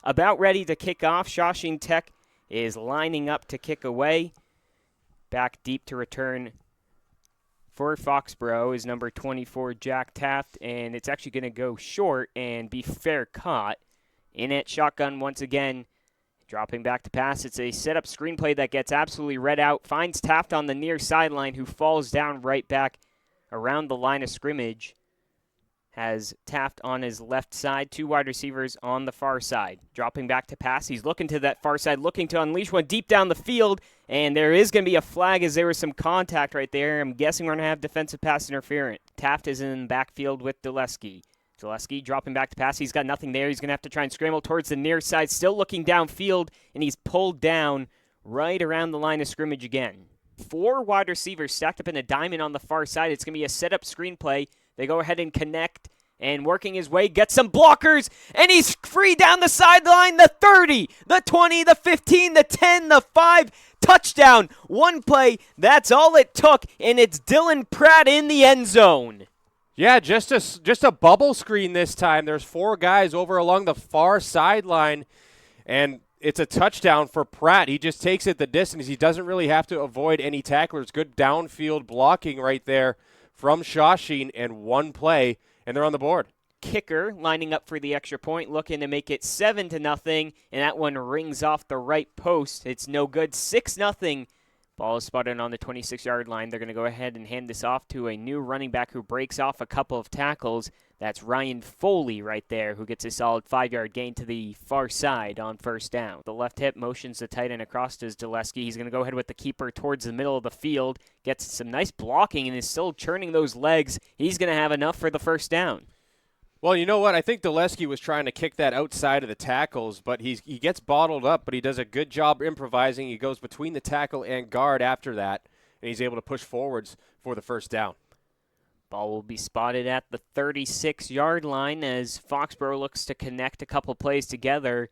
about ready to kick off. Shawsheen Tech is lining up to kick away. Back deep to return for Foxborough is number 24, Jack Taft, and it's actually going to go short and be fair caught. In at shotgun once again, dropping back to pass. It's a set-up screenplay that gets absolutely read out, finds Taft on the near sideline, who falls down right back around the line of scrimmage. Has Taft on his left side, 2 wide receivers on the far side. Dropping back to pass, he's looking to that far side, looking to unleash one deep down the field, and there is going to be a flag as there was some contact right there. I'm guessing we're going to have defensive pass interference. Taft is in the backfield with Dulesky. Dulesky dropping back to pass. He's got nothing there. He's going to have to try and scramble towards the near side, still looking downfield, and he's pulled down right around the line of scrimmage again. 4 wide receivers stacked up in a diamond on the far side. It's going to be a set-up screenplay. They go ahead and connect, and working his way, gets some blockers, and he's free down the sideline. The 30, the 20, the 15, the 10, the 5, touchdown. One play, that's all it took, and it's Dylan Pratt in the end zone. Yeah, just a bubble screen this time. There's 4 guys over along the far sideline, and it's a touchdown for Pratt. He just takes it the distance. He doesn't really have to avoid any tacklers. Good downfield blocking right there from Shawsheen, and 1 play, and they're on the board. Kicker lining up for the extra point, looking to make it 7-0, and that one rings off the right post. It's no good. 6-0. Ball is spotted on the 26-yard line. They're going to go ahead and hand this off to a new running back who breaks off a couple of tackles. That's Ryan Foley right there, who gets a solid 5-yard gain to the far side on first down. The left hip motions the tight end across to Dulesky. He's going to go ahead with the keeper towards the middle of the field. Gets some nice blocking and is still churning those legs. He's going to have enough for the first down. Well, you know what? I think Dulesky was trying to kick that outside of the tackles, but he gets bottled up, but he does a good job improvising. He goes between the tackle and guard after that, and he's able to push forwards for the first down. Ball will be spotted at the 36-yard line as Foxborough looks to connect a couple plays together.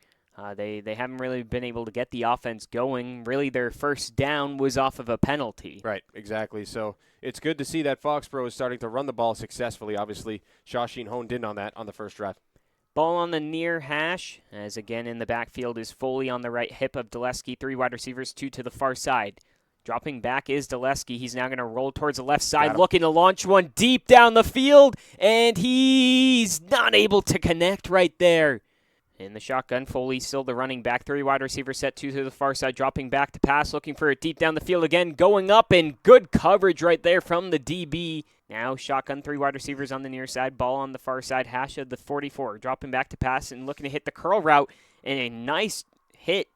They haven't really been able to get the offense going. Really, their first down was off of a penalty. Right, exactly. So it's good to see that Foxborough is starting to run the ball successfully. Obviously, Shawsheen honed in on that on the first drive. Ball on the near hash, as again in the backfield is Foley on the right hip of Dulesky. 3 wide receivers, 2 to the far side. Dropping back is Dulesky. He's now going to roll towards the left side, looking to launch one deep down the field, and he's not able to connect right there. In the shotgun, Foley still the running back. 3 wide receiver set, 2 to the far side, dropping back to pass, looking for it deep down the field again, going up, and good coverage right there from the DB. Now shotgun, 3 wide receivers on the near side, ball on the far side, hash of the 44, dropping back to pass and looking to hit the curl route, and a nice hit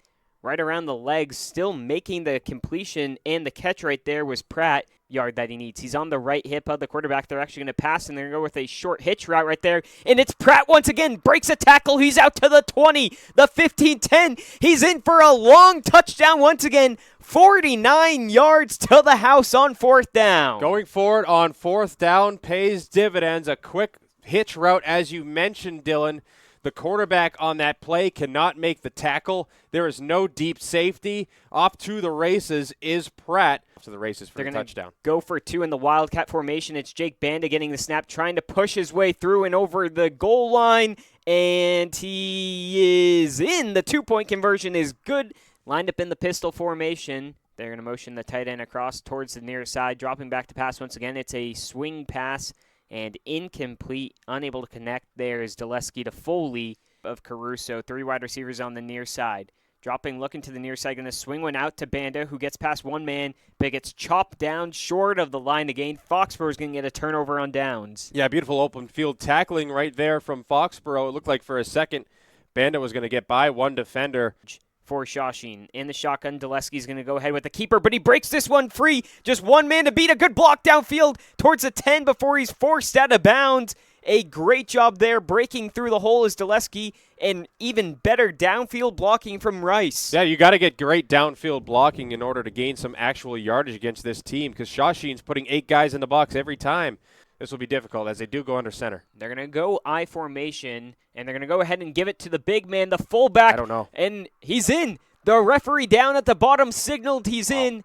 right around the legs, still making the completion, and the catch right there was Pratt. Yard that he needs. He's on the right hip of the quarterback. They're actually going to pass, and they're going to go with a short hitch route right there. And it's Pratt once again. Breaks a tackle. He's out to the 20, the 15, 10. He's in for a long touchdown once again. 49 yards to the house on 4th down. Going forward on 4th down pays dividends. A quick hitch route, as you mentioned, Dylan. The quarterback on that play cannot make the tackle. There is no deep safety. Off to the races is Pratt. To the races for the touchdown. Go for 2 in the Wildcat formation. It's Jake Banda getting the snap, trying to push his way through and over the goal line, and he is in. The 2-point conversion is good. Lined up in the pistol formation. They're going to motion the tight end across towards the near side, dropping back to pass once again. It's a swing pass and incomplete. Unable to connect. There is Dulesky to Foley of Caruso. 3 wide receivers on the near side. Dropping, looking to the near side, going to swing one out to Banda, who gets past one man, but gets chopped down short of the line again. Foxborough is going to get a turnover on downs. Yeah, beautiful open field tackling right there from Foxborough. It looked like for a second Banda was going to get by one defender. For Shawsheen. In the shotgun, Dulesky's going to go ahead with the keeper, but he breaks this one free. Just one man to beat. A good block downfield towards the 10 before he's forced out of bounds. A great job there breaking through the hole is Dulesky, and even better downfield blocking from Rice. Yeah, you got to get great downfield blocking in order to gain some actual yardage against this team, because Shawsheen's putting 8 guys in the box every time. This will be difficult as they do go under center. They're going to go I formation, and they're going to go ahead and give it to the big man, the fullback. I don't know. And he's in. The referee down at the bottom signaled he's in.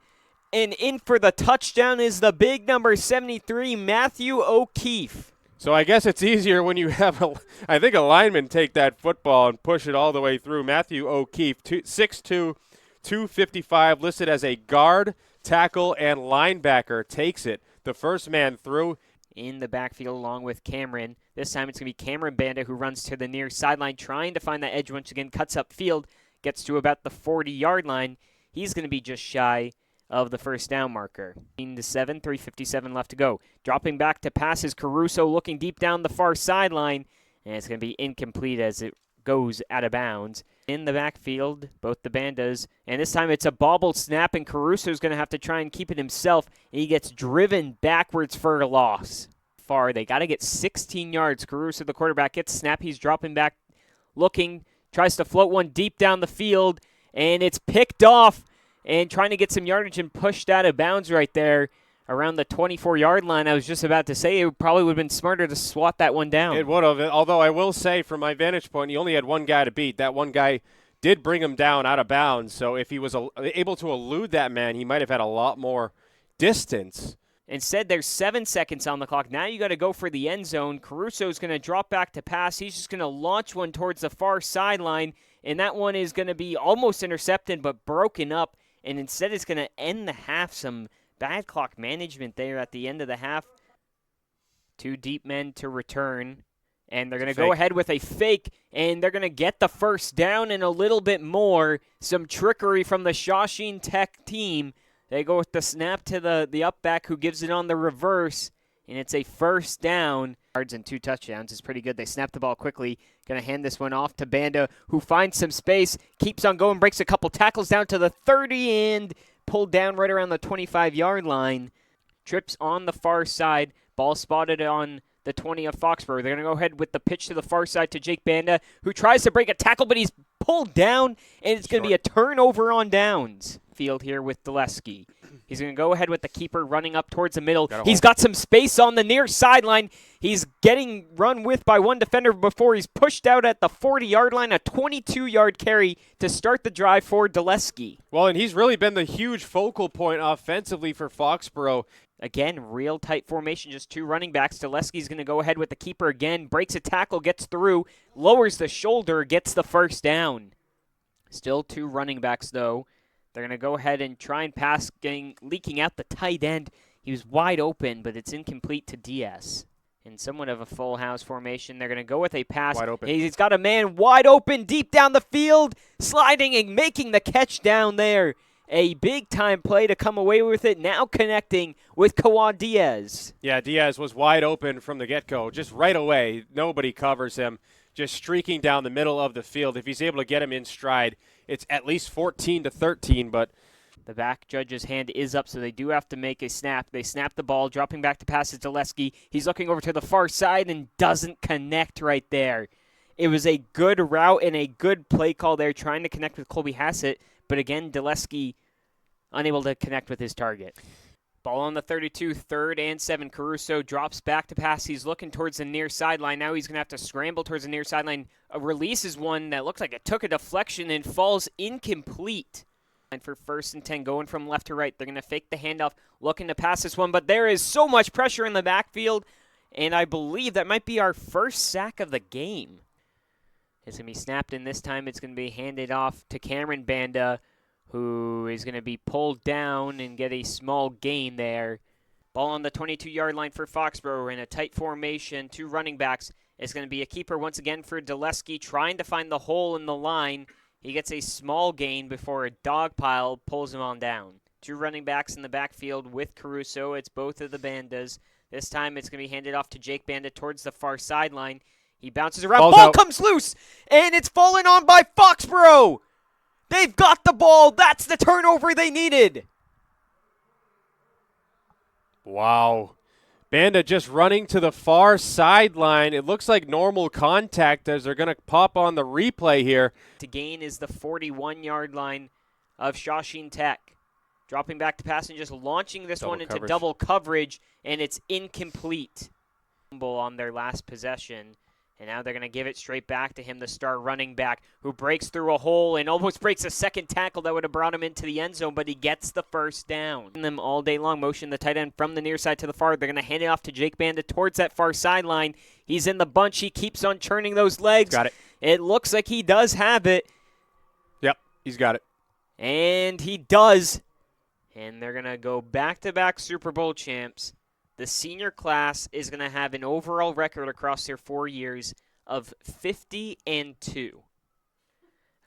And in for the touchdown is the big number 73, Matthew O'Keefe. So I guess it's easier when you have, I think, a lineman take that football and push it all the way through. Matthew O'Keefe, 6'2", 255, listed as a guard, tackle, and linebacker, takes it. The first man through. In the backfield along with Cameron. This time it's going to be Cameron Banda who runs to the near sideline, trying to find that edge once again, cuts up field, gets to about the 40-yard line. He's going to be just shy of the first down marker. 7, 3:57 left to go. Dropping back to pass is Caruso, looking deep down the far sideline, and it's going to be incomplete as it goes out of bounds. In the backfield, both the Bandas, and this time it's a bobbled snap, and Caruso's going to have to try and keep it himself, and he gets driven backwards for a loss. They got to get 16 yards. Caruso, the quarterback, gets snap. He's dropping back, looking, tries to float one deep down the field, and it's picked off, and trying to get some yardage and pushed out of bounds right there around the 24-yard line. I was just about to say it probably would have been smarter to swat that one down. It would have, although I will say from my vantage point, he only had one guy to beat. That one guy did bring him down out of bounds, so if he was able to elude that man, he might have had a lot more distance. Instead, there's 7 seconds on the clock. Now you got to go for the end zone. Caruso's going to drop back to pass. He's just going to launch one towards the far sideline, and that one is going to be almost intercepted but broken up, and instead it's going to end the half. Some bad clock management there at the end of the half. 2 deep men to return, and they're going to go ahead with a fake, and they're going to get the first down and a little bit more. Some trickery from the Shawsheen Tech team. They go with the snap to the up back who gives it on the reverse, and it's a first down. Yards and 2 touchdowns is pretty good. They snap the ball quickly. Going to hand this one off to Banda, who finds some space, keeps on going, breaks a couple tackles down to the 30, and pulled down right around the 25-yard line. Trips on the far side. Ball spotted on the 20 of Foxborough. They're going to go ahead with the pitch to the far side to Jake Banda, who tries to break a tackle, but he's pulled down, and it's going to be a turnover on downs. Field here with Dulesky. He's going to go ahead with the keeper running up towards the middle. He's got some space on the near sideline. He's getting run with by one defender before he's pushed out at the 40-yard line. A 22-yard carry to start the drive for Dulesky. Well, and he's really been the huge focal point offensively for Foxborough. Again, real tight formation, just 2 running backs. Dulesky's going to go ahead with the keeper again, breaks a tackle, gets through, lowers the shoulder, gets the first down. Still 2 running backs, though. They're going to go ahead and try and pass, leaking out the tight end. He was wide open, but it's incomplete to Diaz. In somewhat of a full house formation, they're going to go with a pass. Wide open. He's got a man wide open, deep down the field, sliding and making the catch down there. A big-time play to come away with it, now connecting with Kawad Diaz. Yeah, Diaz was wide open from the get-go, just right away. Nobody covers him, just streaking down the middle of the field. If he's able to get him in stride, it's at least 14-13, but the back judge's hand is up, so they do have to make a snap. They snap the ball, dropping back to pass to Dulesky. He's looking over to the far side and doesn't connect right there. It was a good route and a good play call there, trying to connect with Colby Hassett, but again, Dulesky unable to connect with his target. Ball on the 32, 3rd and 7. Caruso drops back to pass. He's looking towards the near sideline. Now he's going to have to scramble towards the near sideline. Releases one that looks like it took a deflection and falls incomplete. And for 1st and 10, going from left to right. They're going to fake the handoff, looking to pass this one, but there is so much pressure in the backfield, and I believe that might be our first sack of the game. It's going to be snapped, and this time it's going to be handed off to Cameron Banda, who is going to be pulled down and get a small gain there. Ball on the 22-yard line for Foxborough in a tight formation. 2 running backs. It's going to be a keeper once again for Dulesky, trying to find the hole in the line. He gets a small gain before a dog pile pulls him on down. 2 running backs in the backfield with Caruso. It's both of the Bandas. This time it's going to be handed off to Jake Banda towards the far sideline. He bounces around. Ball comes loose, and it's fallen on by Foxborough. They've got the ball. That's the turnover they needed. Wow. Banda just running to the far sideline. It looks like normal contact as they're going to pop on the replay here. To gain is the 41-yard line of Shawsheen Tech. Dropping back to pass and just launching this one into double coverage, and it's incomplete. On their last possession. And now they're going to give it straight back to him, the star running back, who breaks through a hole and almost breaks a second tackle that would have brought him into the end zone, but he gets the first down. Them all day long, motion the tight end from the near side to the far. They're going to hand it off to Jake Banda towards that far sideline. He's in the bunch. He keeps on churning those legs. Got it. It looks like he does have it. Yep, he's got it. And he does. And they're going to go back-to-back Super Bowl champs. The senior class is going to have an overall record across their 4 years of 50-2.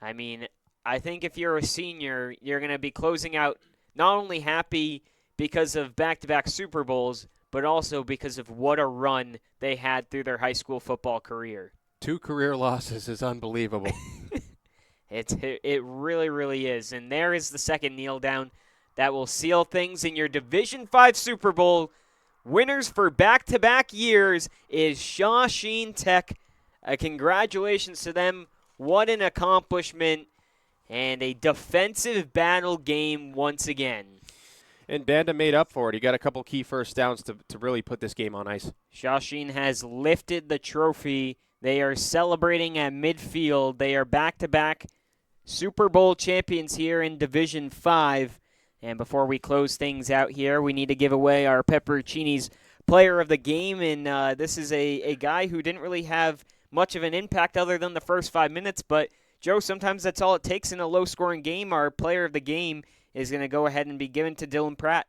I mean, I think if you're a senior, you're going to be closing out not only happy because of back-to-back Super Bowls, but also because of what a run they had through their high school football career. 2 career losses is unbelievable. It really, really is. And there is the second kneel down that will seal things in your Division V Super Bowl. Winners for back-to-back years is Shawsheen Tech. Congratulations to them. What an accomplishment. And a defensive battle game once again. And Banda made up for it. He got a couple key first downs to really put this game on ice. Shawsheen has lifted the trophy. They are celebrating at midfield. They are back-to-back Super Bowl champions here in Division V. And before we close things out here, we need to give away our Pepperoncini's player of the game. And this is a guy who didn't really have much of an impact other than the first 5 minutes. But, Joe, sometimes that's all it takes in a low-scoring game. Our player of the game is going to go ahead and be given to Dylan Pratt.